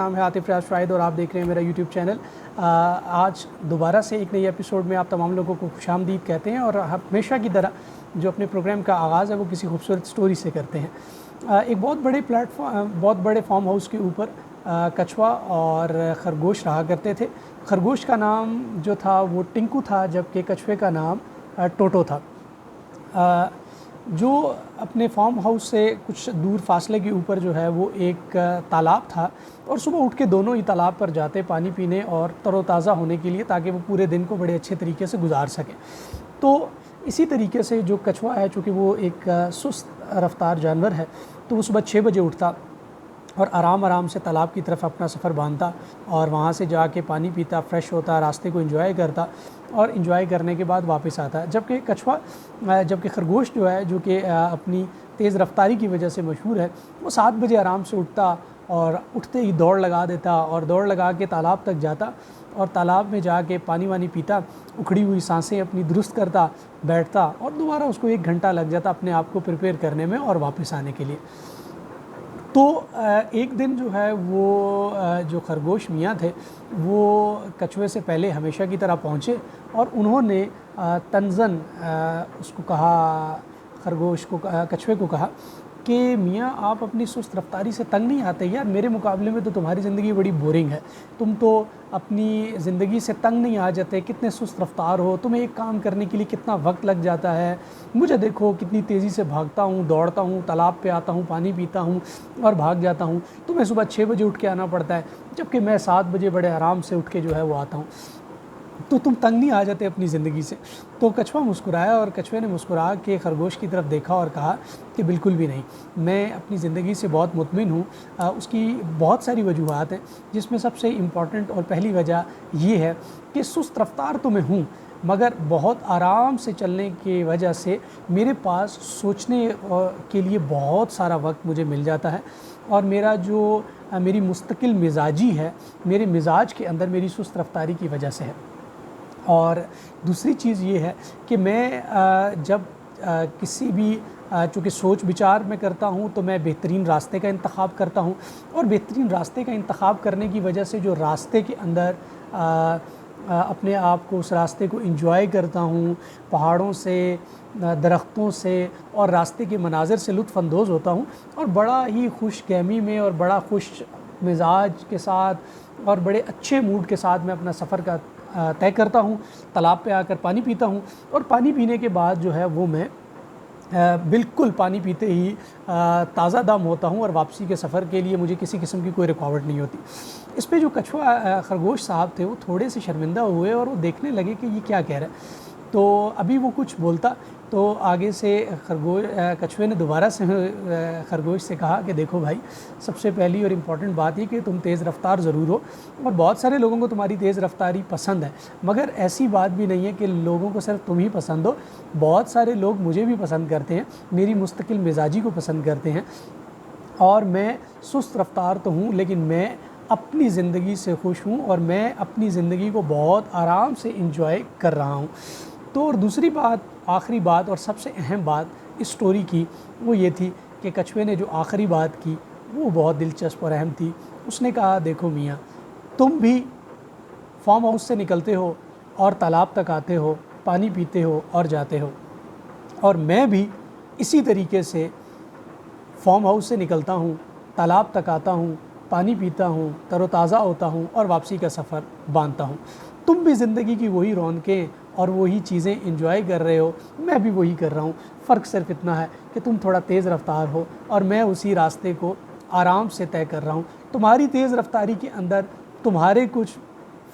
नाम है आतिफ रियाज शाहिद और आप देख रहे हैं मेरा यूट्यूब चैनल। आज दोबारा से एक नई एपिसोड में आप तमाम लोगों को खुशामदीद कहते हैं और हमेशा की तरह जो अपने प्रोग्राम का आगाज़ है वो किसी खूबसूरत स्टोरी से करते हैं। एक बहुत बड़े फार्म हाउस के ऊपर कछुआ और खरगोश रहा करते थे। खरगोश का नाम जो था वो टिंकू था, जबकि कछुए का नाम टोटो था। जो अपने फार्म हाउस से कुछ दूर फासले के ऊपर जो है वो एक तालाब था और सुबह उठ के दोनों ही तालाब पर जाते पानी पीने और तरोताज़ा होने के लिए, ताकि वो पूरे दिन को बड़े अच्छे तरीके से गुजार सकें। तो इसी तरीके से जो कछुआ है, चूँकि वो एक सुस्त रफ्तार जानवर है, तो वो सुबह 6 बजे उठता और आराम से तालाब की तरफ अपना सफ़र बांधता और वहाँ से जाके पानी पीता, फ्रेश होता, रास्ते को एंजॉय करता और एंजॉय करने के बाद वापस आता। जबकि खरगोश जो है, जो कि अपनी तेज़ रफ्तारी की वजह से मशहूर है, वो 7 बजे आराम से उठता और उठते ही दौड़ लगा देता और दौड़ लगा के तालाब तक जाता और तालाब में जाके पानी वानी पीता, उखड़ी हुई सांसें अपनी दुरुस्त करता, बैठता और दोबारा उसको 1 घंटा लग जाता अपने आप को प्रिपेयर करने में और वापस आने के लिए। तो एक दिन जो है वो जो खरगोश मियाँ थे वो कछुए से पहले हमेशा की तरह पहुँचे और उन्होंने तंज़न उसको कहा, कछुए को कहा कि मियाँ, आप अपनी सुस्त रफ्तारी से तंग नहीं आते? यार, मेरे मुकाबले में तो तुम्हारी ज़िंदगी बड़ी बोरिंग है। तुम तो अपनी ज़िंदगी से तंग नहीं आ जाते, कितने सुस्त रफ्तार हो, तुम्हें एक काम करने के लिए कितना वक्त लग जाता है। मुझे देखो कितनी तेज़ी से भागता हूँ, दौड़ता हूँ, तालाब पे आता हूँ, पानी पीता हूँ और भाग जाता हूँ। तुम्हें सुबह 6 बजे उठ के आना पड़ता है, जबकि मैं 7 बजे बड़े आराम से उठ के जो है वो आता हूँ। तो तुम तंग नहीं आ जाते अपनी ज़िंदगी से? तो कछुआ मुस्कुराया और कछुए ने मुस्कुरा के खरगोश की तरफ देखा और कहा कि बिल्कुल भी नहीं, मैं अपनी ज़िंदगी से बहुत मुतमिन हूँ। उसकी बहुत सारी वजूहात हैं, जिसमें सबसे इम्पॉर्टेंट और पहली वजह ये है कि सुस्त रफ्तार तो मैं हूँ, मगर बहुत आराम से चलने की वजह से मेरे पास सोचने के लिए बहुत सारा वक्त मुझे मिल जाता है और मेरी मुस्तकिल मिजाजी है, मेरे मिजाज के अंदर मेरी सुस्त रफ्तारी की वजह से है। और दूसरी चीज़ ये है कि मैं जब किसी भी चूँकि सोच विचार में करता हूँ तो मैं बेहतरीन रास्ते का इंतखाब करता हूँ और बेहतरीन रास्ते का इंतखाब करने की वजह से जो रास्ते के अंदर अपने आप को, उस रास्ते को एंजॉय करता हूँ, पहाड़ों से, दरख्तों से और रास्ते के मनाज़र से लुत्फ़अंदोज़ होता हूँ और बड़ा ही खुशगहमी में और बड़ा खुश मिजाज के साथ और बड़े अच्छे मूड के साथ मैं अपना सफ़र का तय करता हूँ। तालाब पे आकर पानी पीता हूँ और पानी पीने के बाद जो है वो मैं बिल्कुल पानी पीते ही ताज़ा दम होता हूँ और वापसी के सफ़र के लिए मुझे किसी किस्म की कोई रुकावट नहीं होती। इस पे जो खरगोश साहब थे वो थोड़े से शर्मिंदा हुए और वो देखने लगे कि ये क्या कह रहा है। तो अभी वो कुछ बोलता तो आगे से कछुए ने दोबारा से खरगोश से कहा कि देखो भाई, सबसे पहली और इम्पॉर्टेंट बात ये कि तुम तेज़ रफ्तार ज़रूर हो और बहुत सारे लोगों को तुम्हारी तेज़ रफ्तारी पसंद है, मगर ऐसी बात भी नहीं है कि लोगों को सिर्फ तुम ही पसंद हो। बहुत सारे लोग मुझे भी पसंद करते हैं, मेरी मुस्तकिल मिजाजी को पसंद करते हैं और मैं सुस्त रफ्तार तो हूँ, लेकिन मैं अपनी ज़िंदगी से खुश हूँ और मैं अपनी ज़िंदगी को बहुत आराम से एंजॉय कर रहा हूँ। तो और दूसरी बात, आखिरी बात और सबसे अहम बात इस स्टोरी की वो ये थी कि कछुए ने जो आखिरी बात की वो बहुत दिलचस्प और अहम थी। उसने कहा, देखो मियाँ, तुम भी फार्म हाउस से निकलते हो और तालाब तक आते हो, पानी पीते हो और जाते हो, और मैं भी इसी तरीके से फार्म हाउस से निकलता हूँ, तालाब तक आता हूँ, पानी पीता हूँ, तरोताज़ा होता हूँ और वापसी का सफ़र बांधता हूँ। तुम भी ज़िंदगी की वही रौनकें और वही चीज़ें एंजॉय कर रहे हो, मैं भी वही कर रहा हूँ। फ़र्क सिर्फ इतना है कि तुम थोड़ा तेज़ रफ्तार हो और मैं उसी रास्ते को आराम से तय कर रहा हूँ। तुम्हारी तेज़ रफ्तारी के अंदर तुम्हारे कुछ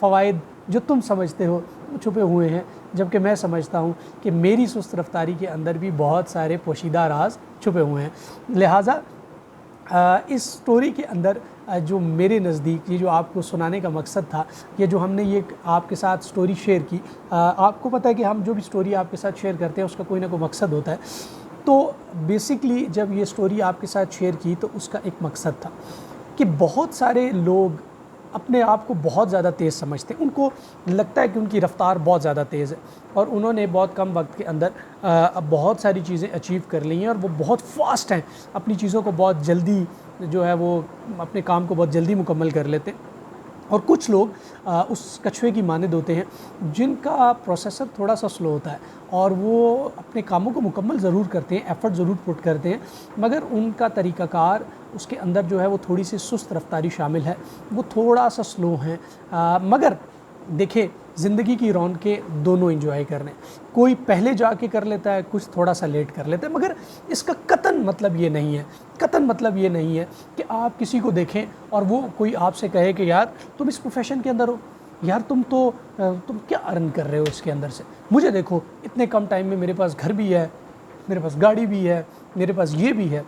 फ़वाइद जो तुम समझते हो वो छुपे हुए हैं, जबकि मैं समझता हूँ कि मेरी सुस्त रफ्तारी के अंदर भी बहुत सारे पोशीदा राज छुपे हुए हैं। लिहाजा इस स्टोरी के अंदर जो मेरे नज़दीक ये जो आपको सुनाने का मकसद था, ये जो हमने ये आपके साथ स्टोरी शेयर की, आपको पता है कि हम जो भी स्टोरी आपके साथ शेयर करते हैं उसका कोई ना कोई मकसद होता है। तो बेसिकली जब ये स्टोरी आपके साथ शेयर की तो उसका एक मकसद था कि बहुत सारे लोग अपने आप को बहुत ज़्यादा तेज़ समझते हैं। उनको लगता है कि उनकी रफ़्तार बहुत ज़्यादा तेज़ है और उन्होंने बहुत कम वक्त के अंदर अब बहुत सारी चीज़ें अचीव कर ली हैं और वो बहुत फास्ट हैं, अपनी चीज़ों को बहुत जल्दी जो है वो अपने काम को बहुत जल्दी मुकम्मल कर लेते हैं, और कुछ लोग उस कछुए की मानद होते हैं जिनका प्रोसेसर थोड़ा सा स्लो होता है और वो अपने कामों को मुकम्मल ज़रूर करते हैं, एफ़र्ट ज़रूर पुट करते हैं, मगर उनका तरीक़ाकार उसके अंदर जो है वो थोड़ी सी सुस्त रफ्तारी शामिल है, वो थोड़ा सा स्लो हैं। मगर देखिए, ज़िंदगी की रौनकें दोनों एंजॉय करने, कोई पहले जाके कर लेता है, कुछ थोड़ा सा लेट कर लेता है, मगर इसका कतन मतलब ये नहीं है, कतन मतलब ये नहीं है कि आप किसी को देखें और वो कोई आपसे कहे कि यार तुम इस प्रोफेशन के अंदर हो, यार तुम क्या अर्न कर रहे हो इसके अंदर से, मुझे देखो इतने कम टाइम में मेरे पास घर भी है, मेरे पास गाड़ी भी है, मेरे पास ये भी है।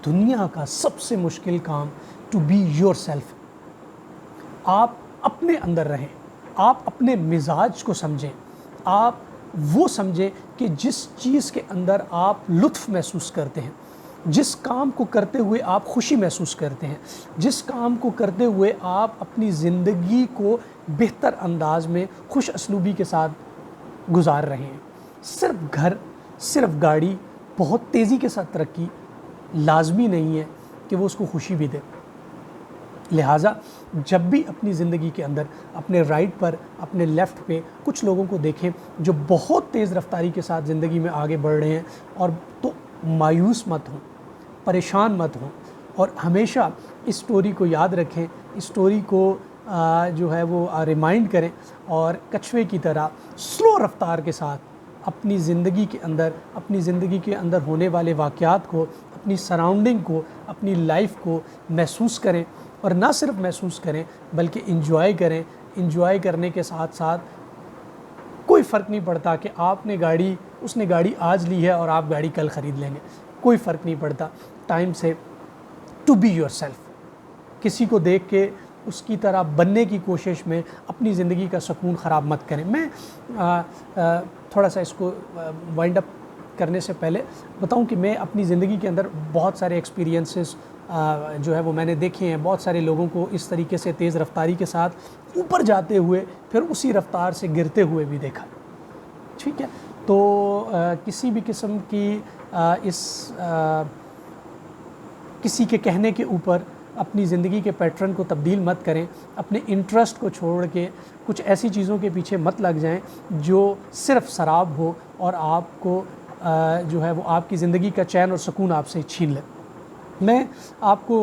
दुनिया का सबसे मुश्किल काम टू बी योर सेल्फ। आप अपने अंदर रहें, आप अपने मिजाज को समझें, आप वो समझें कि जिस चीज़ के अंदर आप लुत्फ़ महसूस करते हैं, जिस काम को करते हुए आप खुशी महसूस करते हैं, जिस काम को करते हुए आप अपनी ज़िंदगी को बेहतर अंदाज में खुश असलूबी के साथ गुजार रहे हैं। सिर्फ घर, सिर्फ गाड़ी, बहुत तेज़ी के साथ तरक्की लाजमी नहीं है कि वो उसको खुशी भी दे। लिहाजा जब भी अपनी ज़िंदगी के अंदर अपने राइट पर, अपने लेफ़्ट पे कुछ लोगों को देखें जो बहुत तेज़ रफ्तारी के साथ ज़िंदगी में आगे बढ़ रहे हैं, और तो मायूस मत हों, परेशान मत हों, और हमेशा इस स्टोरी को याद रखें, इस स्टोरी को जो है वो रिमाइंड करें, और कछुए की तरह स्लो रफ्तार के साथ अपनी ज़िंदगी के अंदर होने वाले वाक़यात को, अपनी सराउंडिंग को, अपनी लाइफ को महसूस करें, और ना सिर्फ महसूस करें बल्कि इंजॉय करें। इंजॉय करने के साथ साथ कोई फ़र्क नहीं पड़ता कि उसने गाड़ी आज ली है और आप गाड़ी कल ख़रीद लेंगे, कोई फ़र्क नहीं पड़ता। टाइम से टू बी योर सेल्फ, किसी को देख के उसकी तरह बनने की कोशिश में अपनी ज़िंदगी का सुकून ख़राब मत करें। मैं थोड़ा सा इसको वाइंड अप करने से पहले बताऊं कि मैं अपनी ज़िंदगी के अंदर बहुत सारे एक्सपीरियंसेस जो है वो मैंने देखे हैं, बहुत सारे लोगों को इस तरीके से तेज़ रफ्तारी के साथ ऊपर जाते हुए फिर उसी रफ्तार से गिरते हुए भी देखा। ठीक है, तो किसी भी किस्म की किसी के कहने के ऊपर अपनी ज़िंदगी के पैटर्न को तब्दील मत करें, अपने इंटरेस्ट को छोड़ के कुछ ऐसी चीज़ों के पीछे मत लग जाएं जो सिर्फ शराब हो और आपको जो है वो आपकी ज़िंदगी का चैन और सुकून आपसे छीन ले। मैं आपको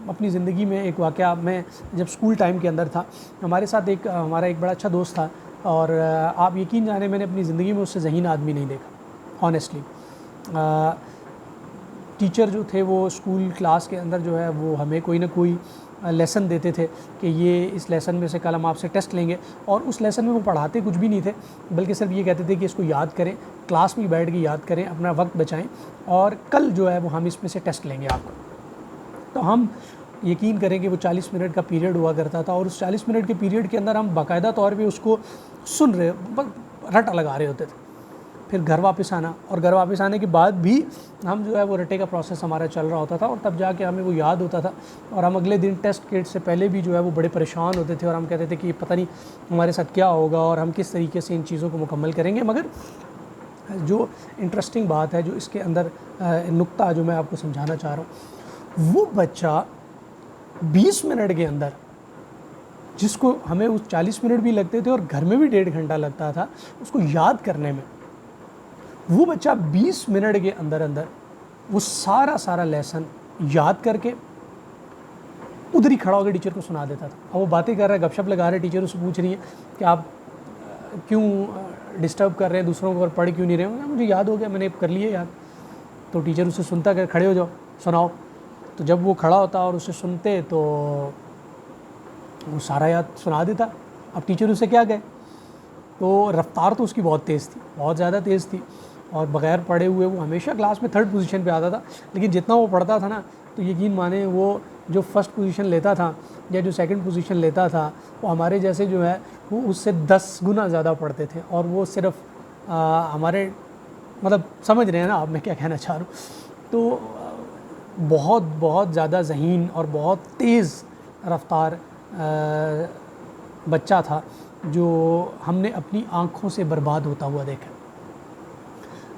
अपनी ज़िंदगी में एक वाक़या, मैं जब स्कूल टाइम के अंदर था, हमारे साथ हमारा एक बड़ा अच्छा दोस्त था, और आप यकीन जाने मैंने अपनी ज़िंदगी में उससे ज़हीन आदमी नहीं देखा ऑनेस्टली। टीचर जो थे वो स्कूल क्लास के अंदर जो है वो हमें कोई ना कोई लेसन देते थे कि ये इस लेसन में से कल हम आपसे टेस्ट लेंगे, और उस लेसन में वो पढ़ाते कुछ भी नहीं थे, बल्कि सिर्फ ये कहते थे कि इसको याद करें, क्लास में बैठ के याद करें, अपना वक्त बचाएं, और कल जो है वो हम इसमें से टेस्ट लेंगे आपको। तो हम यकीन करें कि वो 40 मिनट का पीरियड हुआ करता था, और उस 40 मिनट के पीरियड के अंदर हम बाकायदा तौर पर उसको सुन रहे, रटा लगा रहे होते थे। फिर घर वापस आना, और घर वापस आने के बाद भी हम जो है वो रटे का प्रोसेस हमारा चल रहा होता था, और तब जाके हमें वो याद होता था, और हम अगले दिन टेस्ट किट से पहले भी जो है वो बड़े परेशान होते थे, और हम कहते थे कि पता नहीं हमारे साथ क्या होगा और हम किस तरीके से इन चीज़ों को मुकम्मल करेंगे। मगर जो इंटरेस्टिंग बात है, जो इसके अंदर नुक्ता जो मैं आपको समझाना चाह रहा हूँ, वो बच्चा 20 मिनट के अंदर, जिसको हमें उस 40 मिनट भी लगते थे और घर में भी 1.5 घंटा लगता था उसको याद करने में, वो बच्चा 20 मिनट के अंदर अंदर वो सारा लेसन याद करके उधर ही खड़ा होकर टीचर को सुना देता था। अब वो बातें कर रहा है, गपशप लगा रहे, टीचर उससे पूछ रही है कि आप क्यों डिस्टर्ब कर रहे हैं दूसरों को और पढ़ क्यों नहीं रहे हो। मुझे याद हो गया, मैंने कर लिए याद। तो टीचर उससे सुनता, कर खड़े हो जाओ सुनाओ। तो जब वो खड़ा होता और उसे सुनते तो वो सारा याद सुना देता। अब टीचर उससे क्या कहे, तो रफ्तार तो उसकी बहुत तेज़ थी, बहुत ज़्यादा तेज़ थी, और बग़ैर पढ़े हुए वो हमेशा क्लास में 3rd पोजीशन पे आता था। लेकिन जितना वो पढ़ता था ना, तो यकीन माने वो जो 1st पोजीशन लेता था या जो 2nd पोजीशन लेता था, वो हमारे जैसे जो है वो उससे 10 गुना ज़्यादा पढ़ते थे। और वो सिर्फ हमारे मतलब समझ रहे हैं ना आप मैं क्या कहना चाह रहा हूँ। तो बहुत ज़्यादा ज़हीन और बहुत तेज़ रफ्तार बच्चा था, जो हमने अपनी आँखों से बर्बाद होता हुआ देखा।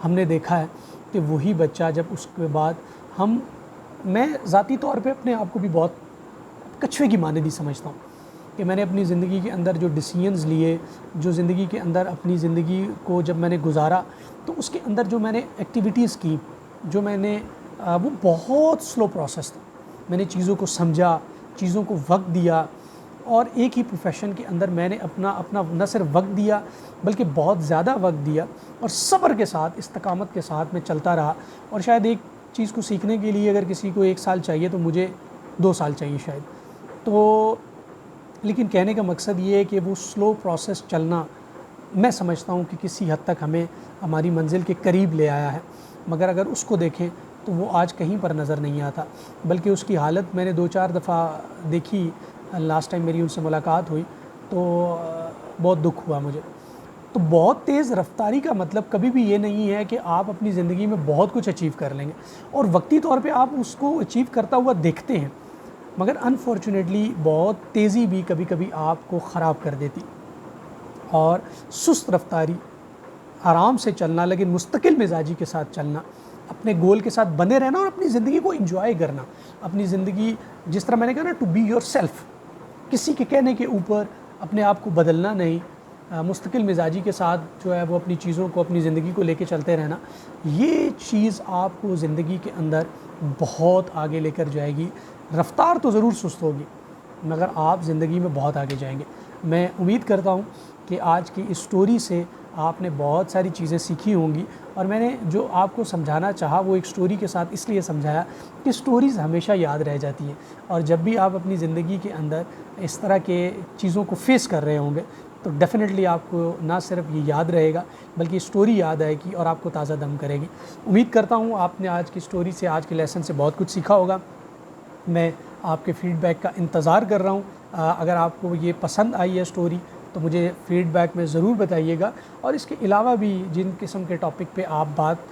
हमने देखा है कि वही बच्चा जब उसके बाद हम मैं ज़ाती तौर पे अपने आप को भी बहुत कछुए की मानद ही समझता हूँ कि मैंने अपनी ज़िंदगी के अंदर जो डिसीजंस लिए, जो ज़िंदगी के अंदर अपनी ज़िंदगी को जब मैंने गुजारा, तो उसके अंदर जो मैंने एक्टिविटीज़ की, जो मैंने वो बहुत स्लो प्रोसेस था। मैंने चीज़ों को समझा, चीज़ों को वक्त दिया, और एक ही प्रोफेशन के अंदर मैंने अपना न सिर्फ वक्त दिया बल्कि बहुत ज़्यादा वक्त दिया, और सब्र के साथ, इस्तकामत के साथ मैं चलता रहा। और शायद एक चीज़ को सीखने के लिए अगर किसी को 1 साल चाहिए तो मुझे 2 साल चाहिए शायद। तो लेकिन कहने का मकसद ये है कि वो स्लो प्रोसेस चलना, मैं समझता हूँ कि किसी हद तक हमें हमारी मंजिल के करीब ले आया है। मगर अगर उसको देखें तो वो आज कहीं पर नज़र नहीं आता, बल्कि उसकी हालत मैंने 2-4 दफ़ा देखी। लास्ट टाइम मेरी उनसे मुलाकात हुई तो बहुत दुख हुआ मुझे। तो बहुत तेज़ रफ्तारी का मतलब कभी भी ये नहीं है कि आप अपनी ज़िंदगी में बहुत कुछ अचीव कर लेंगे, और वक्ती तौर पे आप उसको अचीव करता हुआ देखते हैं, मगर अनफॉर्चुनेटली बहुत तेज़ी भी कभी कभी आपको ख़राब कर देती। और सुस्त रफ्तारी, आराम से चलना लेकिन मुस्तकिल मिजाजी के साथ चलना, अपने गोल के साथ बने रहना और अपनी ज़िंदगी को एंजॉय करना, अपनी ज़िंदगी जिस तरह मैंने कहा ना, टू बी योर सेल्फ, किसी के कहने के ऊपर अपने आप को बदलना नहीं, मुस्तकिल मिजाजी के साथ जो है वो अपनी चीज़ों को, अपनी ज़िंदगी को लेके चलते रहना, ये चीज़ आपको ज़िंदगी के अंदर बहुत आगे लेकर जाएगी। रफ्तार तो ज़रूर सुस्त होगी मगर आप ज़िंदगी में बहुत आगे जाएंगे। मैं उम्मीद करता हूँ कि आज की इस स्टोरी से आपने बहुत सारी चीज़ें सीखी होंगी, और मैंने जो आपको समझाना चाहा वो एक स्टोरी के साथ इसलिए समझाया कि स्टोरीज़ हमेशा याद रह जाती हैं, और जब भी आप अपनी ज़िंदगी के अंदर इस तरह के चीज़ों को फेस कर रहे होंगे तो डेफ़िनेटली आपको ना सिर्फ ये याद रहेगा बल्कि स्टोरी याद आएगी और आपको ताज़ा दम करेगी। उम्मीद करता हूँ आपने आज की स्टोरी से, आज के लेसन से बहुत कुछ सीखा होगा। मैं आपके फ़ीडबैक का इंतज़ार कर रहा हूँ। अगर आपको ये पसंद आई है स्टोरी तो मुझे फ़ीडबैक में ज़रूर बताइएगा, और इसके अलावा भी जिन किस्म के टॉपिक पे आप बात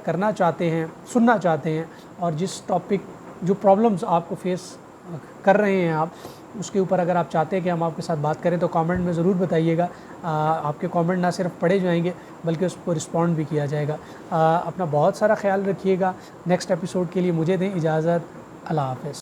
करना चाहते हैं, सुनना चाहते हैं, और जिस टॉपिक, जो प्रॉब्लम्स आपको फेस कर रहे हैं आप, उसके ऊपर अगर आप चाहते हैं कि हम आपके साथ बात करें तो कमेंट में ज़रूर बताइएगा। आपके कमेंट ना सिर्फ पढ़े जाएंगे बल्कि उस पर रिस्पॉन्ड भी किया जाएगा। अपना बहुत सारा ख्याल रखिएगा। नेक्स्ट एपिसोड के लिए मुझे दें इजाज़त। अल्लाह हाफ़िज़।